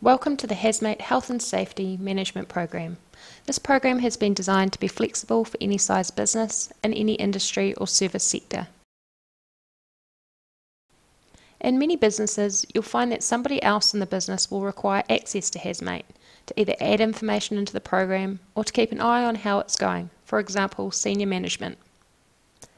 Welcome to the Hasmate Health and Safety Management Program. This program has been designed to be flexible for any size business in any industry or service sector. In many businesses, you'll find that somebody else in the business will require access to Hasmate to either add information into the program or to keep an eye on how it's going, for example, senior management.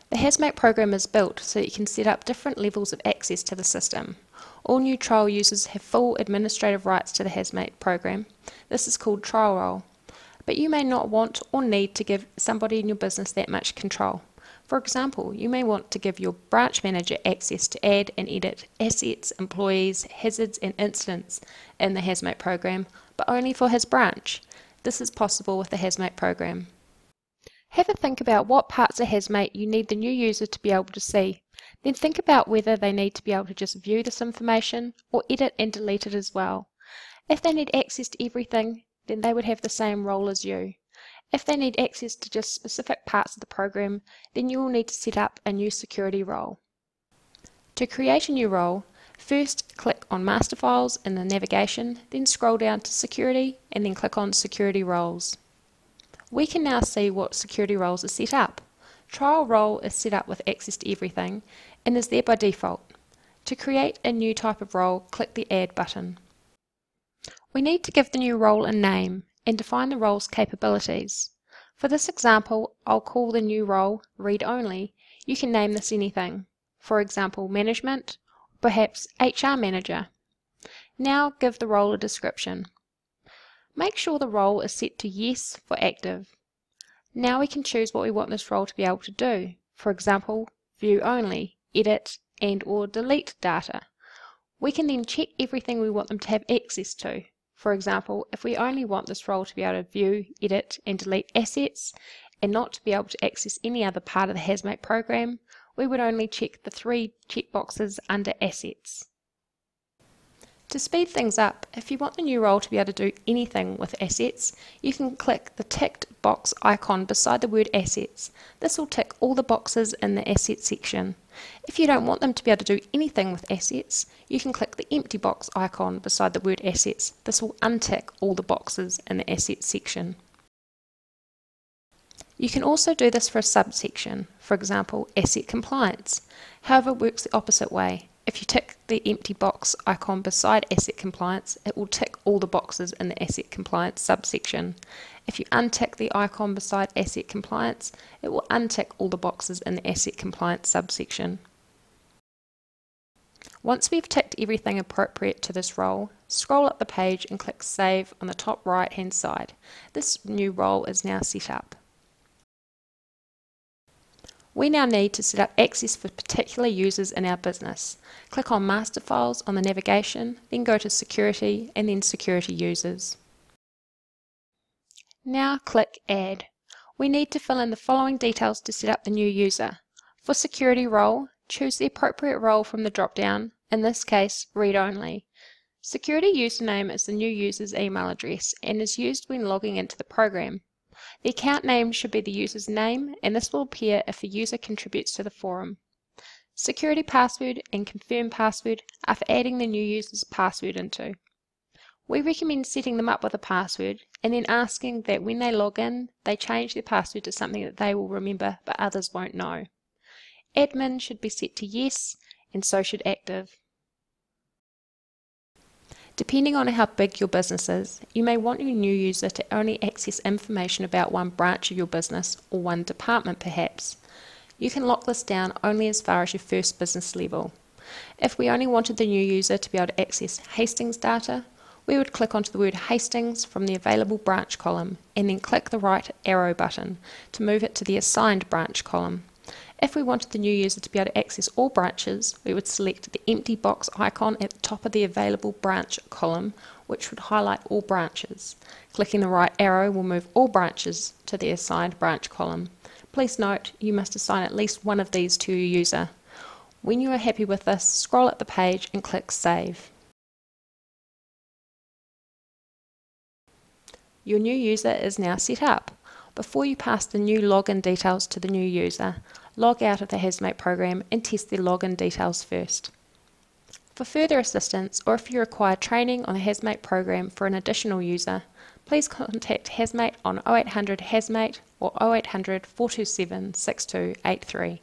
The Hasmate program is built so that you can set up different levels of access to the system. All new trial users have full administrative rights to the Hasmate program. This is called trial role, but you may not want or need to give somebody in your business that much control. For example, you may want to give your branch manager access to add and edit assets, employees, hazards and incidents in the Hasmate program, but only for his branch. This is possible with the Hasmate program. Have a think about what parts of Hasmate you need the new user to be able to see. Then think about whether they need to be able to just view this information or edit and delete it as well. If they need access to everything, then they would have the same role as you. If they need access to just specific parts of the program, then you will need to set up a new security role. To create a new role, first click on Master Files in the navigation, then scroll down to Security and then click on Security Roles. We can now see what security roles are set up. Trial role is set up with access to everything and is there by default. To create a new type of role, click the Add button. We need to give the new role a name and define the role's capabilities. For this example, I'll call the new role Read Only. You can name this anything. For example, Management, or perhaps HR Manager. Now give the role a description. Make sure the role is set to Yes for active. Now we can choose what we want this role to be able to do. For example, view only, edit and or delete data. We can then check everything we want them to have access to. For example, if we only want this role to be able to view, edit and delete assets and not to be able to access any other part of the Hasmate program, we would only check the 3 checkboxes under Assets. To speed things up, if you want the new role to be able to do anything with assets, you can click the ticked box icon beside the word Assets. This will tick all the boxes in the Assets section. If you don't want them to be able to do anything with assets, you can click the empty box icon beside the word Assets. This will untick all the boxes in the Assets section. You can also do this for a subsection, for example, Asset Compliance. However, it works the opposite way. If you tick the empty box icon beside Asset Compliance, it will tick all the boxes in the Asset Compliance subsection. If you untick the icon beside Asset Compliance, it will untick all the boxes in the Asset Compliance subsection. Once we've ticked everything appropriate to this role, scroll up the page and click Save on the top right hand side. This new role is now set up. We now need to set up access for particular users in our business. Click on Master Files on the navigation, then go to Security and then Security Users. Now click Add. We need to fill in the following details to set up the new user. For Security Role, choose the appropriate role from the drop-down, in this case, Read Only. Security Username is the new user's email address and is used when logging into the program. The account name should be the user's name, and this will appear if the user contributes to the forum. Security password and confirm password are for adding the new user's password into. We recommend setting them up with a password and then asking that when they log in, they change their password to something that they will remember but others won't know. Admin should be set to yes, and so should active. Depending on how big your business is, you may want your new user to only access information about one branch of your business or one department perhaps. You can lock this down only as far as your first business level. If we only wanted the new user to be able to access Hastings data, we would click onto the word Hastings from the available branch column and then click the right arrow button to move it to the assigned branch column. If we wanted the new user to be able to access all branches, we would select the empty box icon at the top of the available branch column, which would highlight all branches. Clicking the right arrow will move all branches to the assigned branch column. Please note, you must assign at least one of these to your user. When you are happy with this, scroll up the page and click Save. Your new user is now set up. Before you pass the new login details to the new user, log out of the Hasmate program and test their login details first. For further assistance, or if you require training on the Hasmate program for an additional user, please contact Hasmate on 0800 Hasmate or 0800 427 6283.